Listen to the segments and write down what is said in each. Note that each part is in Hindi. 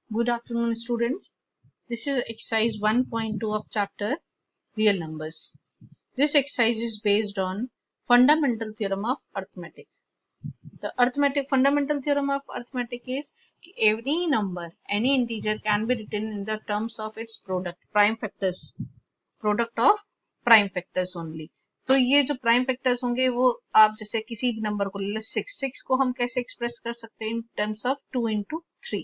Good afternoon, students. This is exercise 1.2 of chapter Real Numbers. This exercise is based on fundamental theorem of arithmetic. The fundamental theorem of arithmetic is any number, any integer can be written in the terms of its product of prime factors only. तो ये जो प्राइम फैक्टर्स होंगे वो आप जैसे किसी भी नंबर को ले लो, 6 को हम कैसे एक्सप्रेस कर सकते हैं इन टर्म्स ऑफ 2 into 3.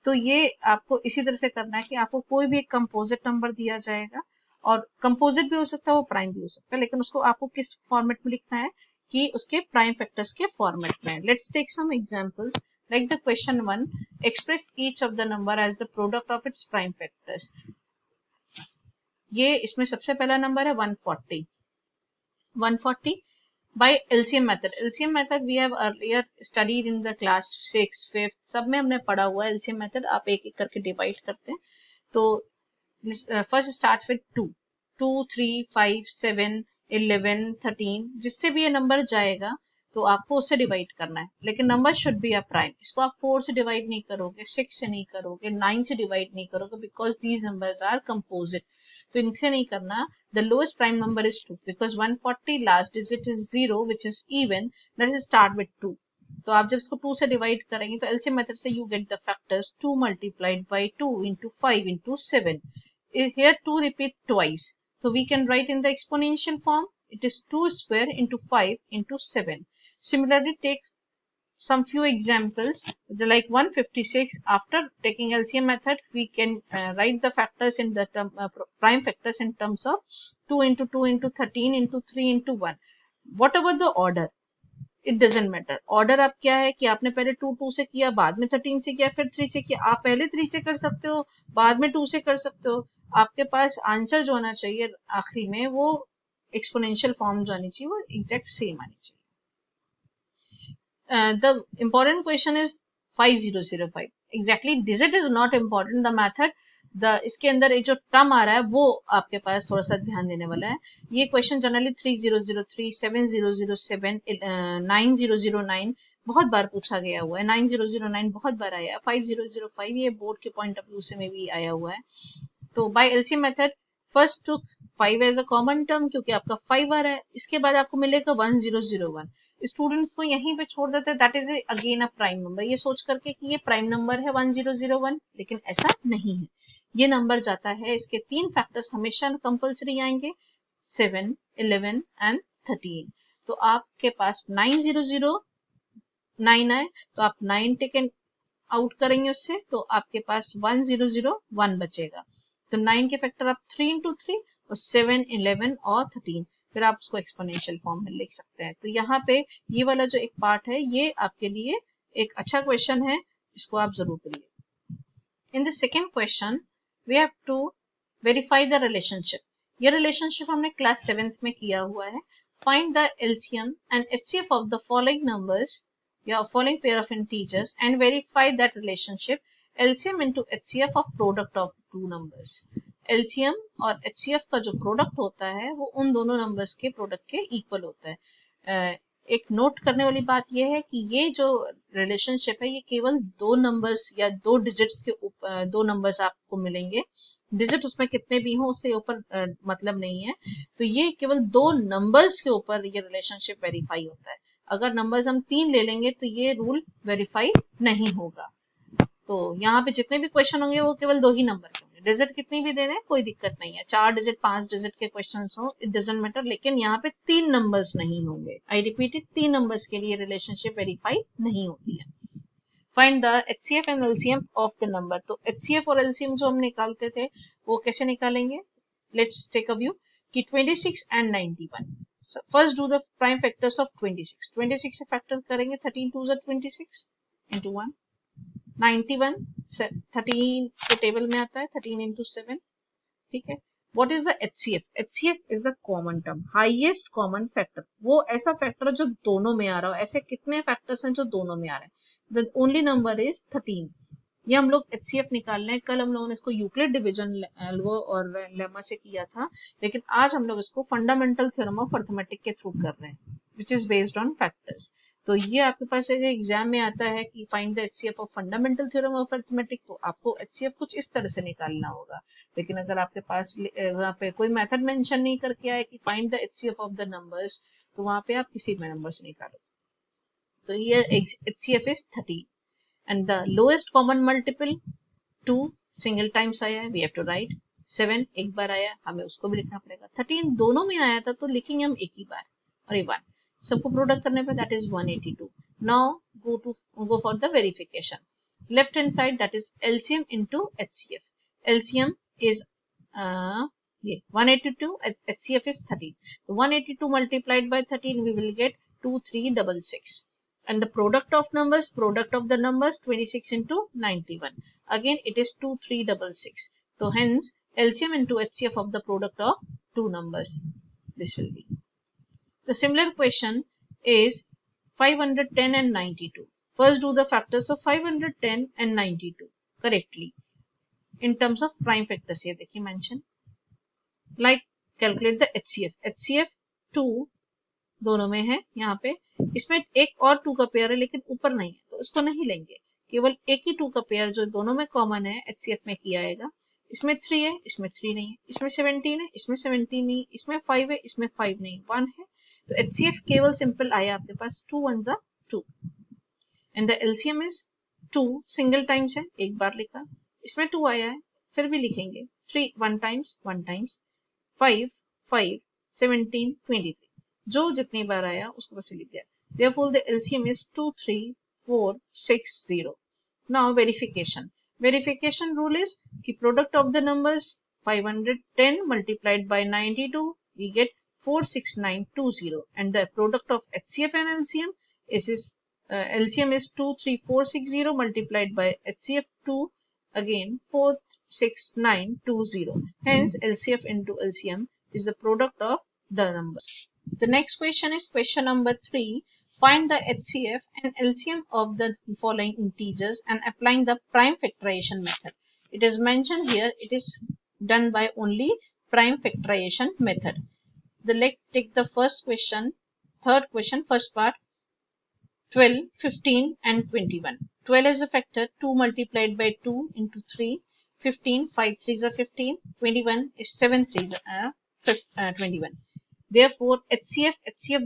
तो ये आपको इसी तरह से करना है कि आपको कोई भी एक कंपोजिट नंबर दिया जाएगा, और कंपोजिट भी हो सकता है, वो प्राइम भी हो सकता है, लेकिन उसको आपको किस फॉर्मेट में लिखना है कि उसके प्राइम फैक्टर्स के फॉर्मेट में. Let's take some examples like the question 1, express each of the number as the product of its prime factors. ये इसमें सबसे पहला नंबर है 140 by LCM method. LCM method we have earlier studied in the class 6, 5 सब में हमने पढ़ा हुआ है. LCM method आप एक एक करके डिवाइड करते हैं. तो फर्स्ट स्टार्ट विद 2, 3, 5, 7, 11, 13, जिससे भी ये नंबर जाएगा तो आपको उससे डिवाइड करना है, लेकिन number should be a prime. इसको आप 4 से डिवाइड नहीं करोगे, 6 से नहीं करोगे, 9 से डिवाइड नहीं करोगे, because these numbers are composite. तो इनसे नहीं करना. The lowest prime number is 2 because 140 last digit is 0 which is even. Let us start with 2. तो आप जब इसको 2 से डिवाइड करेंगे तो LCM मेथड से you get the factors 2 multiplied by 2 into 5 into 7. Here 2 repeat twice. So we can write in the exponential form. It is 2 square into 5 into 7. Similarly, take some few examples like 156. After taking LCM method, we can write the factors in the term prime factors in terms of 2 into 2 into 13 into 3 into 1. Whatever the order, it doesn't matter. Order आप क्या है कि आपने पहले 2 से किया, बाद में 13 से किया, फिर 3 से किया. आप पहले 3 से कर सकते हो, बाद में 2 से कर सकते हो. आपके पास आंसर जो आना चाहिए आखिरी में वो एक्सपोनेंशियल फॉर्म जो आनी चाहिए वो एग्जैक्ट सेम आनी चाहिए. The important question is 5005. Exactly, digit is not important. The method, इसके अंदर एक जो टर्म आ रहा है वो आपके पास थोड़ा सा ध्यान देने वाला है. ये क्वेश्चन जनरली 3003, 7007, 9009 बहुत बार पूछा गया हुआ है. 9009 बहुत बार आया है. 5005 ये बोर्ड के पॉइंट ऑफ व्यू से में भी आया हुआ है. तो by LCM method first to 5 as a common term, क्योंकि आपका 5 आ रहा है. इसके बाद आपको मिलेगा 1001. स्टूडेंट्स को यहीं पे छोड़ देते हैं, that is again a prime number, ये सोच करके कि ये प्राइम नंबर है 1001, लेकिन ऐसा नहीं है. ये नंबर जाता है, इसके 3 फैक्टर्स हमेशा कंपल्सरी आएंगे, 7, 11 एंड 13. तो आपके पास 9009 आए तो आप 9 टेकन आउट करेंगे उससे, तो आपके पास 1001 बचेगा. तो 9 के फैक्टर आप 3 into 3 और 7, 11 और 13, फिर आप उसको एक्सपोनेंशियल फॉर्म में लिख सकते हैं. तो यहाँ पे ये वाला जो एक पार्ट है ये आपके लिए एक अच्छा क्वेश्चन है, इसको आप जरूर करिए. In the second question we have to verify the relationship. ये रिलेशनशिप हमने क्लास 7th में किया हुआ है. Find the LCM and HCF of the following numbers या following pair of integers and verify that relationship. LCM into HCF of product of two numbers. LCM और HCF का जो प्रोडक्ट होता है वो उन दोनों नंबर्स के प्रोडक्ट के इक्वल होता है. एक नोट करने वाली बात यह है कि ये जो रिलेशनशिप है ये केवल 2 नंबर्स या 2 डिजिट्स के ऊपर 2 नंबर्स आपको मिलेंगे. डिजिट उसमें कितने भी हों उससे ऊपर मतलब नहीं है. तो ये केवल 2 नंबर्स के ऊपर ये रिलेशनशिप वेरीफाई होता है. अगर नंबर्स हम 3 ले लेंगे तो ये रूल वेरीफाई नहीं होगा. तो यहाँ पे जितने भी क्वेश्चन होंगे वो केवल 2 ही नंबर के होंगे. डिजिट कितनी भी दे दें कोई दिक्कत नहीं है, 4 डिजिट 5 डिजिट के क्वेश्चन हो, इट डजंट मैटर, लेकिन यहाँ पे 3 नंबर्स नहीं होंगे. आई रिपीटेड, 3 नंबर्स के लिए रिलेशनशिप वेरीफाई नहीं होती है. Find the HCF and LCM of the number. तो HCF और LCM जो हम निकालते थे वो कैसे निकालेंगे. लेट्स टेक अ व्यू कि 26 and 91. First do the prime factors of 26. 26 से फैक्टर करेंगे, 13 2 26 into 1. 91 13 के टेबल में आता है, 13 into 7. ठीक है. What is the HCF? HCF is the common term, highest common factor. वो ऐसा फैक्टर है जो दोनों में आ रहा हो. ऐसे कितने फैक्टर्स हैं जो दोनों में आ रहे हैं. The only number is 13. ये हम लोग HCF निकाल रहे हैं. कल हम लोगों ने इसको यूक्लिड डिवीजन और लेमा से किया था, लेकिन आज हम लोग इसको फंडामेंटल थ्योरम ऑफ अरिथमेटिक के थ्रू कर रहे हैं, which is based on factors. तो ये आपके पास अगर एग्जाम में आता है कि find the HCF of fundamental theorem of arithmetic, तो आपको एचसीएफ कुछ इस तरह से निकालना होगा। लेकिन अगर आपके पास वहाँ पे कोई मेथड मेंशन नहीं करके आए कि find the HCF of the numbers, तो वहां पे आप किसी में नंबर्स निकालो। तो ये HCF is 30 and the lowest common multiple 2 single times आया है, वी हैव टू राइट। 7 एक बार आया, हमें उसको भी लिखना पड़ेगा। 13 दोनों में आया था तो लिखेंगे हम एक ही बार, और ये 1 सबको प्रोडक्ट करने पे that is 182। Now go for the verification. Left hand side that is LCM into HCF. LCM is ये 182, HCF is 13. So 182 multiplied by 13 we will get 2366. And the product of the numbers 26 into 91. Again it is 2366. So hence LCM into HCF of the product of two numbers. This will be. The similar question is 510 and 92. First do the factors of 510 and 92 correctly in terms of prime factors. here देखिए mention. Like calculate the HCF. HCF 2 दोनों में है यहाँ पे, इसमें एक और 2 का पेयर है लेकिन ऊपर नहीं है तो इसको नहीं लेंगे, केवल एक ही 2 का पेयर जो दोनों में कॉमन है HCF में किया आएगा। इसमें 3 है, इसमें 3 नहीं है, इसमें 17 है, इसमें 17 नहीं, इसमें 5 है, इसमें 5 नहीं, 1 है। तो HCF केवल सिंपल आया आपके पास 2 1 जा 2 and the LCM is 2 single times है, एक बार लिखा, इसमें 2 आया है फिर भी लिखेंगे 3 1 टाइम्स 5 5 17 23 जो जितनी बार आया उसको बस लिख दिया। Therefore the LCM is 23460. Now verification rule is कि product of the numbers 510 multiplied by 92 we get 46920 and the product of HCF and LCM is LCM is 23460 multiplied by HCF 2 again 46920. Hence LCF into LCM is the product of the numbers. The next question is question number 3. Find the HCF and LCM of the following integers and applying the prime factorization method. It is mentioned here it is done by only prime factorization method. Let's take the first question, third question, first part. 12, 15 and 21. 12 is a factor, 2 multiplied by 2 into 3. 15, 5 3s are 15. 21 is 7 3s are 21. Therefore HCF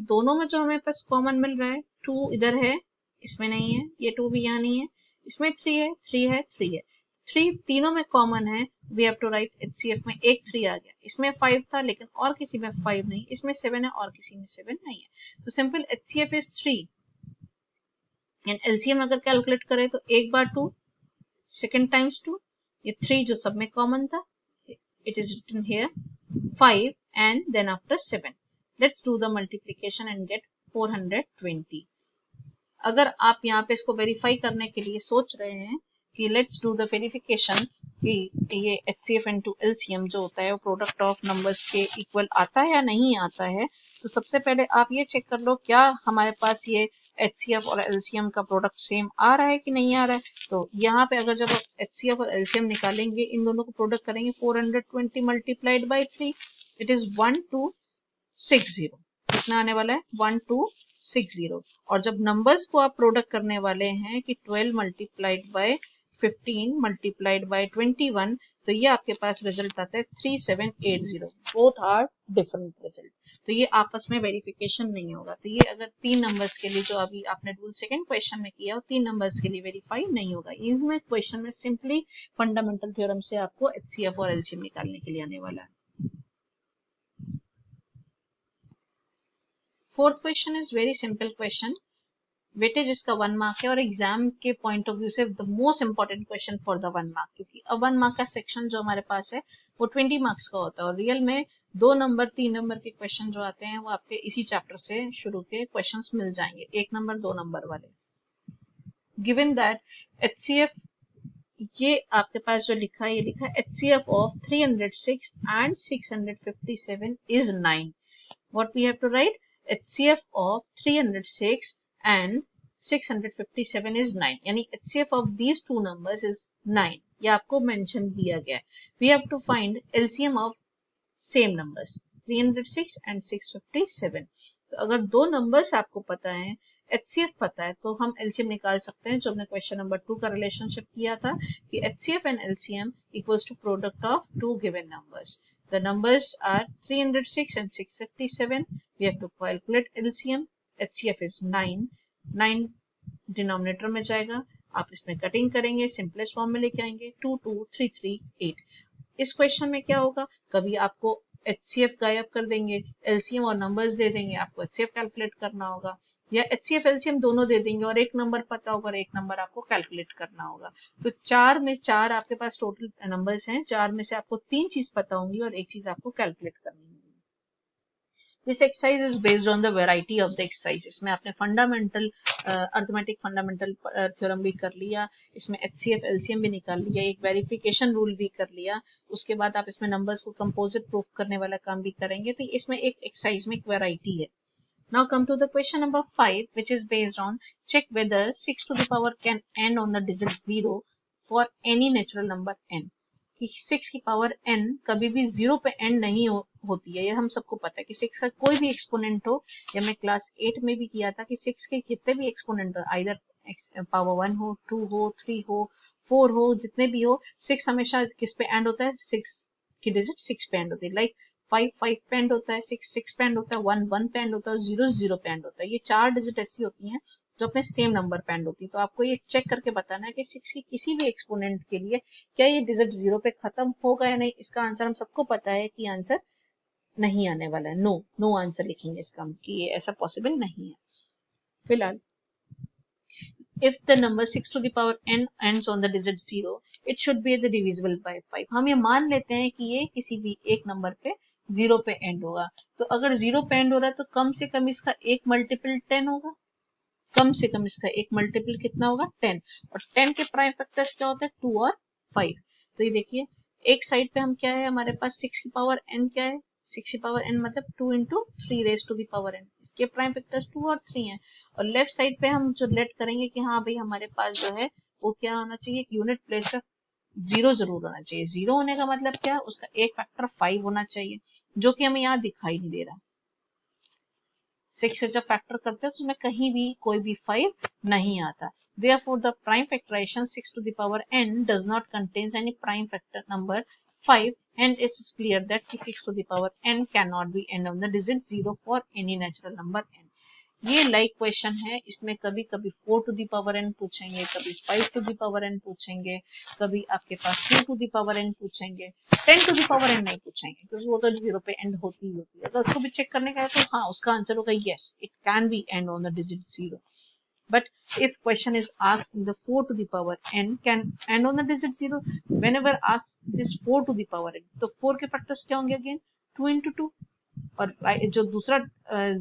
दोनों में जो हमें पास कॉमन मिल रहा है 2 इधर है, इसमें नहीं है, ये 2 भी यहाँ नहीं है, इसमें 3 है 3 है 3 है, 3 तीनों में कॉमन है, we have to write HCF में एक 3 आ गया, इसमें 5 था लेकिन और किसी में 5 नहीं, इसमें 7 है और किसी में 7 नहीं है, तो simple HCF is 3 and LCM अगर कैलकुलेट करें तो एक बार 2 सेकेंड टाइम्स 2, ये 3 जो सब में कॉमन था, it is written here 5 and then after 7. Let's do the multiplication and get 420. अगर आप यहाँ पे इसको वेरीफाई करने के लिए सोच रहे हैं कि लेट्स डू द वेरिफिकेशन कि ये HCF into LCM जो होता है वो प्रोडक्ट ऑफ नंबर्स के इक्वल आता है या नहीं आता है, तो सबसे पहले आप ये चेक कर लो क्या हमारे पास ये HCF और LCM का प्रोडक्ट सेम आ रहा है कि नहीं आ रहा है। तो यहाँ पे अगर जब आप HCF और LCM निकालेंगे, इन दोनों को प्रोडक्ट करेंगे, 420 मल्टीप्लाइड बाई 3 इट इज 1260, कितना आने वाला है 1260। और जब नंबर्स को आप प्रोडक्ट करने वाले हैं कि 12 मल्टीप्लाइड बाय 15 मल्टीप्लाइड बाय 21, तो ये आपके पास रिजल्ट आता है 3780। बोथ आर डिफरेंट रिजल्ट, तो ये आपस में वेरिफिकेशन नहीं होगा। तो ये अगर 3 नंबर्स के लिए जो अभी आपने रूल सेकंड क्वेश्चन में किया, 3 नंबर्स के लिए वेरीफाई नहीं होगा। इनमें क्वेश्चन में सिंपली फंडामेंटल थ्योरम से आपको HCF और LCM निकालने के लिए आने वाला है। Fourth question is very simple question, weightage इसका 1 मार्क है और एग्जाम के पॉइंट ऑफ व्यू से the most important question for the 1 mark, क्योंकि अब 1 मार्क का सेक्शन जो हमारे पास है वो 20 मार्क्स का होता है और रियल में 2 नंबर 3 नंबर के क्वेश्चन जो आते हैं वो आपके इसी चैप्टर से शुरू के क्वेश्चंस मिल जाएंगे, 1 नंबर 2 नंबर वाले। गिवन दैट HCF, ये आपके पास जो लिखा है, ये लिखा है HCF of 306 and 657 is 9। What we have to write, HCF of 306 and 657 is 9, यानी HCF of these two numbers is 9, ये आपको मेंशन दिया गया है। We have to find LCM of same numbers 306 and 657। तो अगर 2 नंबर्स आपको पता है HCF पता है तो हम LCM निकाल सकते हैं, जो हमने क्वेश्चन नंबर 2 का रिलेशनशिप किया था कि HCF and LCM equals to product of two given numbers. The numbers are 306 and 657. We have to calculate LCM. HCF is 9. 9 denominator में जाएगा. आप इसमें कटिंग करेंगे, सिंपलेस्ट फॉर्म में लेके आएंगे. 2 2 3 3 8. इस क्वेश्चन में क्या होगा, कभी आपको HCF गायब कर देंगे, LCM और नंबर्स दे देंगे, आपको HCF कैलकुलेट करना होगा, या HCF LCM दोनों दे देंगे और एक नंबर पता होगा और एक नंबर आपको कैलकुलेट करना होगा. तो 4 में 4 आपके पास टोटल नंबर्स हैं, 4 में से आपको 3 चीज पता होंगी और एक चीज आपको कैलकुलेट करनी होगी. This exercise is based on the variety of the exercise. इसमें आपने फंडामेंटल अर्थमेटिक फंडामेंटल थ्योरम भी कर लिया, इसमें HCF LCM भी निकाल लिया, एक वेरिफिकेशन रूल भी कर लिया, उसके बाद आप इसमें नंबर्स को कंपोजिट प्रूफ करने वाला काम भी करेंगे. तो इसमें एक एक्सरसाइज में एक वैरायटी है. Now come to the question number 5, which is based on check whether 6 to the power can end on the digit 0 for any natural number n. कि 6 की पावर n कभी भी 0 पे एंड नहीं होती है, ये हम सबको पता है कि 6 का कोई भी एक्सपोनेंट हो, या मैं क्लास 8 में भी किया था कि 6 के कितने भी एक्सपोनेंट हो, आइदर पावर 1 हो, 2 हो, 3 हो, 4 हो, जितने भी हो, 6 हमेशा किस पे एंड होता है, 6 की डिजिट 6 पे एंड होती है. लाइक 5 5 पे एंड होता है, 6 6 पे एंड होता है, 1 1 पे एंड होता है, 0 0 पे एंड होता है. ये 4 डिजिट ऐसी होती हैं जो अपने सेम नंबर पे एंड होती है. तो आपको ये चेक करके बताना है कि 6 की किसी भी एक्सपोनेंट के लिए क्या ये डिजिट 0 पे खत्म होगा या नहीं. इसका आंसर हम सबको पता है कि आंसर नहीं आने वाला है. नो नो आंसर लिखेंगे इसका कि ये ऐसा पॉसिबल नहीं है. फिलहाल if the number 6 to the power n ends on the digit 0, it should be the divisible by 5. हम ये मान लेते हैं कि ये किसी भी एक नंबर पे 0 पे एंड होगा. तो अगर 0 पे एंड हो रहा है तो कम से कम इसका एक मल्टीपल 10 होगा. कम से कम इसका एक मल्टीपल कितना होगा, 10. और 10 के प्राइम फैक्टर्स क्या होते हैं, 2 और 5. तो ये देखिए एक साइड पे हम क्या है, हमारे पास 6 की पावर n क्या है, 6 की पावर n मतलब 2 into 3 raise to the power n. इसके प्राइम फैक्टर्स 2 और 3 हैं. और लेफ्ट साइड पे हम जो लेट करेंगे कि हाँ भाई हमारे पास जो है वो क्या होना चाहिए, एक यूनिट प्लेस पे 0 जरूर होना चाहिए. 0 होने का मतलब क्या, उसका एक फैक्टर 5 होना चाहिए, जो कि हमें यहाँ दिखाई नहीं दे रहा. 6 से जब फैक्टर करते हैं तो उसमें कहीं भी कोई भी 5 नहीं आता. Therefore, the prime factorization 6 to the power n does not contains any prime factor number 5, and it is clear that 6 to the power n cannot be end on the digit 0 for any natural number n. ये लाइक क्वेश्चन है, इसमें कभी कभी 4 टू दी पावर n पूछेंगे, कभी 5 टू दी पावर n पूछेंगे, कभी आपके पास 2 टू दी पावर n पूछेंगे, 10 टू दी पावर n नहीं पूछेंगे क्योंकि वो तो 0 पे एंड होती ही होती है. तो उसको भी चेक करने का है तो हाँ उसका आंसर होगा yes, it can be and on the digit 0. But if question is asked in the 4 to the power n can end on the digit 0, whenever asked this 4 to the power n, तो 4 के फैक्टर्स क्या होंगे, अगेन 2 into 2. और जो दूसरा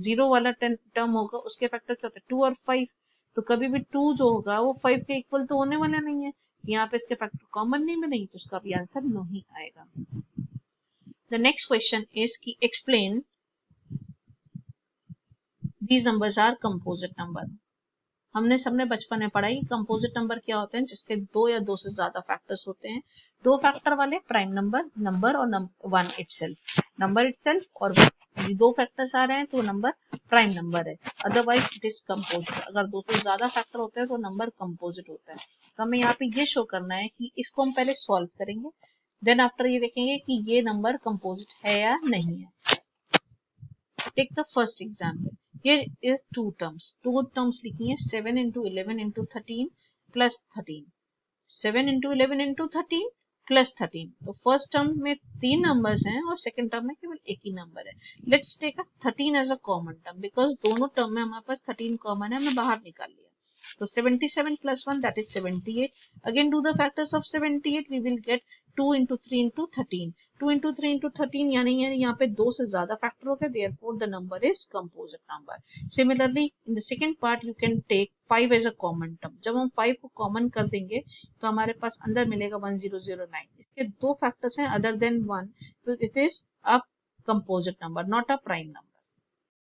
0 वाला टर्म होगा उसके फैक्टर क्या होता है, 2 और 5. तो कभी भी 2 जो होगा वो 5 के इक्वल तो होने वाला नहीं है, यहाँ पे इसके फैक्टर कॉमन नहीं मिलेंगे तो उसका भी आंसर नहीं आएगा. द नेक्स्ट क्वेश्चन इज कि explain these numbers are composite number. हमने सबने बचपन में पढ़ा कंपोजिट नंबर क्या होते हैं, जिसके 2 या 2 से ज्यादा फैक्टर्स होते हैं. 2 फैक्टर वाले प्राइम नंबर, नंबर और वन इटसेल्फ, नंबर इटसेल्फ और 2 फैक्टर्स आ रहे हैं तो नंबर प्राइम नंबर है. Otherwise it is composite. अगर 2 से ज्यादा फैक्टर होते हैं तो नंबर कंपोजिट होता है. तो हमें यहाँ पे ये शो करना है कि इसको हम पहले सॉल्व करेंगे, देन आफ्टर ये देखेंगे कि ये नंबर कंपोजिट है या नहीं है. Take the first example. Here is two terms लिखी है, 7 into 11 into 13 plus 13. 7 into 11 into 13 plus 13. तो फर्स्ट टर्म में 3 नंबर्स हैं और सेकंड टर्म में केवल एक ही नंबर है. Let's take 13 as a common term because दोनों टर्म में हमारे पास 13 कॉमन है, हमने बाहर निकाल लिया. तो 77 plus 1 that is 78. Again do the factors of 78. We will get 2 into 3 into 13. 2 into 3 into 13 यानी यहाँ पे 2 से ज्यादा फैक्टर हो गए. Therefore the number is composite number. Similarly in the second part you can take 5 as a common term. जब हम 5 को कॉमन कर देंगे तो हमारे पास अंदर मिलेगा 1009. इसके 2 फैक्टर्स हैं other than 1, तो it is a composite number not a prime number.